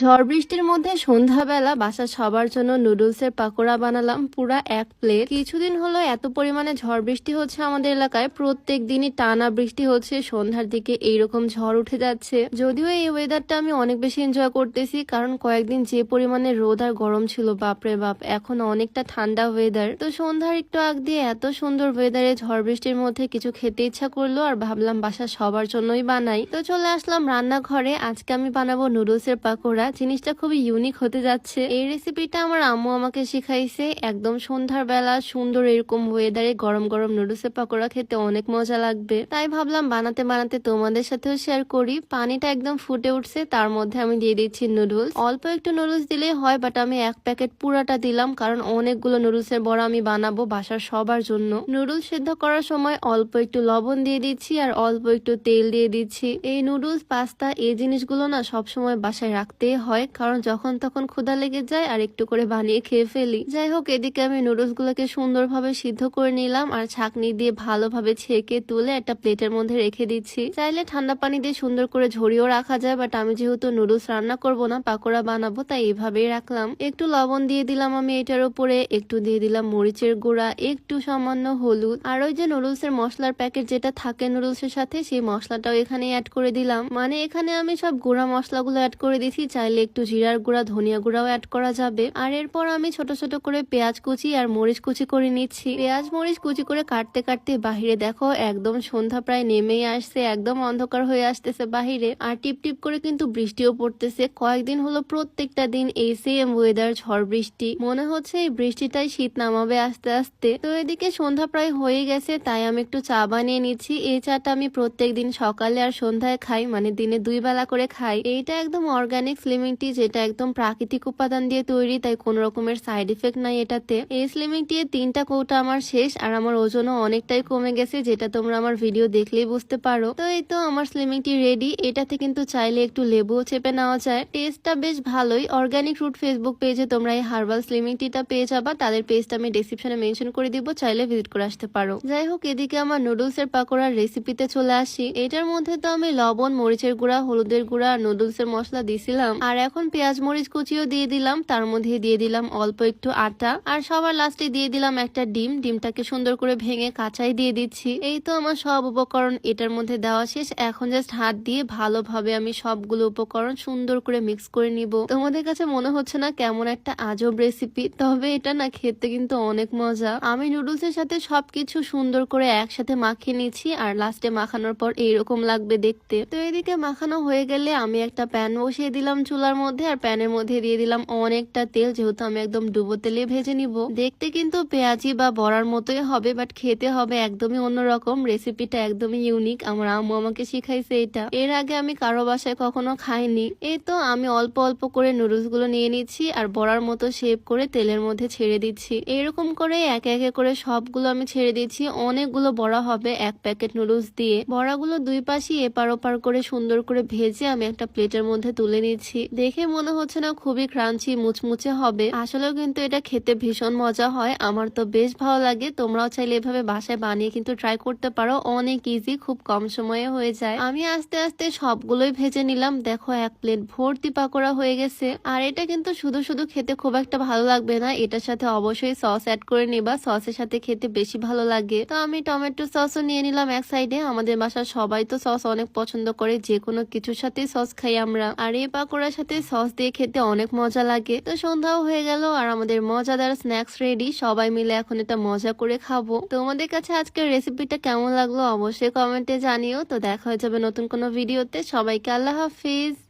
ঝড় বৃষ্টির মধ্যে সন্ধ্যাবেলা বাসার সবার জন্য নুডলসের পাকোড়া বানালাম পুরা 1 প্লেট। কিছুদিন হলো এত পরিমাণে ঝড় বৃষ্টি হচ্ছে আমাদের এলাকায়, প্রত্যেক দিনই টানা বৃষ্টি হচ্ছে, সন্ধ্যার দিকে এইরকম ঝড় উঠে যাচ্ছে। যদিও এই ওয়েদারটা আমি অনেক বেশি এনজয় করতেছি, কারণ কয়েকদিন যে পরিমাণে রোদ আর গরম ছিল বাপরে বাপ, এখন অনেকটা ঠান্ডা ওয়েদার। তো সন্ধ্যার একটু আগ দিয়ে এত সুন্দর ওয়েদারে ঝড় বৃষ্টির মধ্যে কিছু খেতে ইচ্ছা করলো, আর ভাবলাম বাসার সবার জন্যই বানাই। তো চলে আসলাম রান্নাঘরে। আজকে আমি বানাবো নুডলসের পাকোড়া। জিনিসটা খুবই ইউনিক হতে যাচ্ছে। এই রেসিপিটা আমার আম্মু আমাকে শিখাইছে। একদম সন্ধ্যার বেলা সুন্দর এরকম ওয়েদারে গরম গরম নুডলসের পাকোড়া খেতে অনেক মজা লাগবে, তাই ভাবলাম বানাতে বানাতে তোমাদের সাথেও শেয়ার করি। পানিটা একদম ফুটে উঠছে, তার মধ্যে আমি দিয়ে দিচ্ছি নুডলস। অল্প একটু নুডলস দিলেই হয়, বাট আমি 1 প্যাকেট পুরাটা দিলাম, কারণ অনেকগুলো নুডলসের বড়া আমি বানাবো বাসার সবার জন্য। নুডলস সিদ্ধ করার সময় অল্প একটু লবণ দিয়ে দিচ্ছি আর অল্প একটু তেল দিয়ে দিচ্ছি। এই নুডলস, পাস্তা, এই জিনিসগুলো না সবসময় বাসায় রাখতে হয়, কারণ যখন তখন ক্ষুধা লেগে যায় আর একটু করে বানিয়ে খেয়ে ফেলি। যাই হোক, এদিকে আমি নুডলস গুলোকে সুন্দরভাবে সিদ্ধ করে নিলাম আর ছাঁকনি দিয়ে ভালোভাবে ছেঁকে তুলে একটা প্লেটের মধ্যে রেখে দিচ্ছি। চাইলে ঠান্ডা পানি দিয়ে সুন্দর করে ঝরিয়েও রাখা যায়, বাট আমি যেহেতু নুডলস রান্না করব না, পাকোড়া বানাবো, তাই এইভাবেই রাখলাম। একটু লবণ দিয়ে দিলাম আমি এটার উপরে, একটু দিয়ে দিলাম মরিচের গুঁড়া, একটু সামান্য হলুদ, আর ওই যে নুডলস এর মশলার প্যাকেট যেটা থাকে নুডলস এর সাথে, সেই মশলাটাও এখানে অ্যাড করে দিলাম। মানে এখানে আমি সব গুঁড়া মশলাগুলো অ্যাড করে দিচ্ছি, চাইলে একটু জিরার গুঁড়া, ধনিয়া গুঁড়াও অ্যাড করা যাবে। আর এরপর আমি ছোট ছোট করে পেঁয়াজ কুচি আর মরিচ কুচি করে নিচ্ছি। পেঁয়াজ মরিচ কুচি করে কাটতে কাটতে বাহিরে দেখো একদম সন্ধ্যা প্রায় নেমেই আসছে, একদম অন্ধকার হয়ে আসতেছে বাহিরে, আর টিপ টিপ করে কিন্তু বৃষ্টিও পড়তেছে। কয়েকদিন হলো প্রত্যেকটা দিন এই সেম ওয়েদার, ঝড় বৃষ্টি। মনে হচ্ছে এই বৃষ্টিটাই শীত নামাবে আস্তে আস্তে। তো এদিকে সন্ধ্যা প্রায় হয়ে গেছে, তাই আমি একটু চা বানিয়ে নিচ্ছি। এই চাটা আমি প্রত্যেক দিন সকালে আর সন্ধ্যায় খাই, মানে দিনে 2 বেলা করে খাই। এইটা একদম অর্গানিক স্লিমিং টি, যেটা একদম প্রাকৃতিক উপাদান দিয়ে তৈরি, তাই কোন রকমের সাইড ইফেক্ট নাই এটাতে। এই স্লিমিং টি এর 3টা কৌটা আমার শেষ, আর আমার ওজনও অনেকটাই কমে গেছে, যেটা তোমরা আমার ভিডিও দেখলেই বুঝতে পারো। তো এই তো আমার স্লিমিং টি রেডি। এটাতে কিন্তু চাইলে একটু লেবুও চেপে নেওয়া যায়, টেস্টটা বেশ ভালোই। অর্গানিক রুট ফেসবুক পেজে তোমরা এই হার্বাল স্লিমিং টিটা পেয়ে যাবা, তাদের পেজটা আমি ডেসক্রিপশনে মেনশন করে দিব, চাইলে ভিজিট করে আসতে পারো। যাই হোক, এদিকে আমার নুডলস এর পাকোড়ার রেসিপিতে চলে আসি। এটার মধ্যে তো আমি লবণ, মরিচের গুঁড়া, হলুদের গুঁড়া আর নুডলস এর মশলা দিছিলাম, আর এখন পেঁয়াজ মরিচ কুচিও দিয়ে দিলাম। তার মধ্যে দিয়ে দিলাম অল্প একটু আটা, আর সবার লাস্টে দিয়ে দিলাম একটা ডিম। ডিমটাকে সুন্দর করে ভেঙে কাঁচাই দিয়ে দিচ্ছি। এই তো আমার সব উপকরণ এটার মধ্যে দেওয়া শেষ। এখন জাস্ট হাত দিয়ে ভালোভাবে আমি সবগুলো উপকরণ সুন্দর করে মিক্স করে নিব। তোমাদের কাছে মনে হচ্ছে না কেমন একটা আজব রেসিপি? তবে এটা না খেতে কিন্তু অনেক মজা। আমি নুডলস এর সাথে সবকিছু সুন্দর করে একসাথে মাখিয়ে নিচ্ছি, আর লাস্টে মাখানোর পর এইরকম লাগবে দেখতে। তো এদিকে মাখানো হয়ে গেলে আমি একটা প্যান বসিয়ে দিলাম চুলার মধ্যে, আর প্যানের মধ্যে দিয়ে দিলাম অনেকটা তেল, যেহেতু আমি একদম ডুবো তেলে ভেজে নিব। দেখতে কিন্তু পেঁয়াজি বা বড়ার মতোই হবে, বাট খেতে হবে একদমই অন্যরকম। রেসিপিটা একদমই ইউনিক, আমার আম্মু আমাকে শিখাইছে এটা। এর আগে আমি কারো বাসায় কখনো খাইনি। এই তো আমি অল্প অল্প করে নুডলস গুলো নিয়ে নিচ্ছি, আর বড়ার মতো শেপ করে তেলের মধ্যে ছেড়ে দিচ্ছি। এরকম করে একে একে করে সবগুলো আমি ছেড়ে দিচ্ছি। অনেকগুলো বড়া হবে 1 প্যাকেট নুডলস দিয়ে। বড়াগুলো দুই পাশই এপার ওপার করে সুন্দর করে ভেজে আমি একটা প্লেটের মধ্যে তুলে নিচ্ছি। দেখে মনে হচ্ছে না খুবই ক্রাঞ্চি মুচমুচে হবে, আসলেও কিন্তু এটা খেতে ভীষণ মজা হয়। আমার তো বেশ ভালো লাগে। তোমরাও চাইলে এভাবে বাসায় বানিয়ে কিন্তু ট্রাই করতে পারো, অনেক ইজি, খুব কম সময়ে হয়ে যায়। আমি আস্তে আস্তে সবগুলোই ভেজে নিলাম। দেখো 1 প্লেট ভর্তি পাকোড়া হয়ে গেছে। আর এটা কিন্তু শুধু শুধু খেতে খুব একটা ভালো লাগবে না, এটার সাথে অবশ্যই সস অ্যাড করে নিবা, সসের সাথে খেতে বেশি ভালো লাগে। তো আমি টমেটো সসও নিয়ে নিলাম এক সাইডে। আমাদের বাসার সবাই তো সস অনেক পছন্দ করে, যে কোনো কিছুর সাথে সস খাই আমরা, আর এই পাকোড়ার সাথে সস দিয়ে খেতে অনেক মজা লাগে। তো সন্ধ্যাও হয়ে গেল, আর আমাদের মজাদার স্ন্যাক্স রেডি। সবাই মিলে এখন এটা মজা করে খাবো। তোমাদের কাছে আজকের রেসিপিটা কেমন লাগলো অবশ্যই কমেন্টে জানিও। তো দেখা হয়ে যাবে নতুন কোনো ভিডিওতে। সবাইকে আল্লাহ হাফিজ।